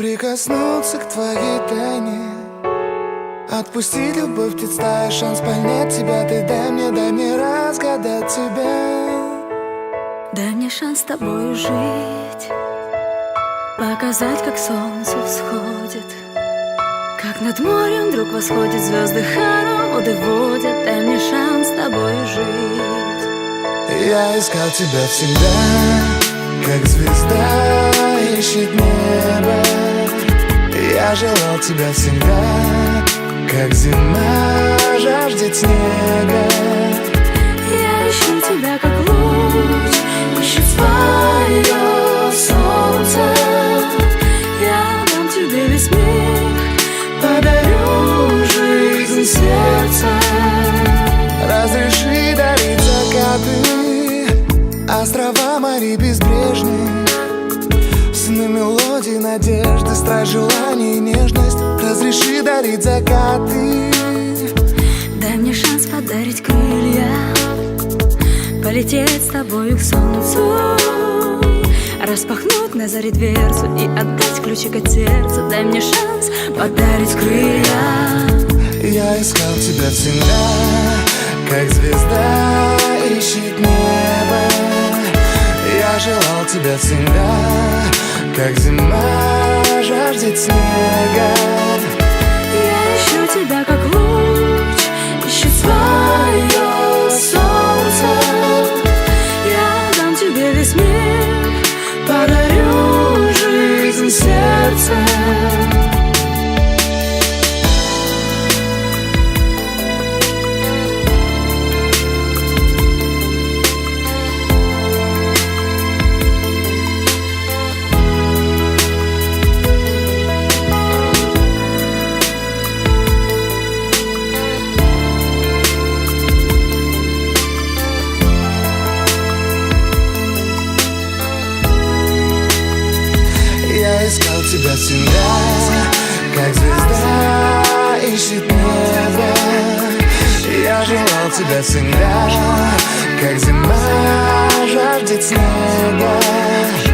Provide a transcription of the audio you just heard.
Прикоснуться к твоей тайне, отпустить любовь, представить шанс понять тебя. Ты дай мне разгадать тебя. Дай мне шанс с тобою жить, показать, как солнце всходит, как над морем вдруг восходят звезды, хороводы водят. Дай мне шанс с тобою жить. Я искал тебя всегда, как звезда ищет небо. Я желал тебя всегда, как зима жаждет снега. Я ищу тебя, как луч ищет свое солнце. Я дам тебе весь мир, подарю жизнь сердца. Разреши дарить закаты, острова, моря безбрежные, сны, мелодии, надежды, страсть, желание и нежность. Разреши дарить закаты. Дай мне шанс подарить крылья, полететь с тобою к солнцу, распахнуть на заре дверцу и отдать ключик от сердца. Дай мне шанс подарить крылья. Я искал тебя всегда, как звезда ищет небо. Я желал тебя всегда, как зима жаждет снега. Я ищу тебя, как луч ищет свое солнце. Я дам тебе весь мир, подарю жизнь сердца. Я искал тебя всегда, как звезда ищет небо. Я желал тебя всегда, как зима жаждет снега.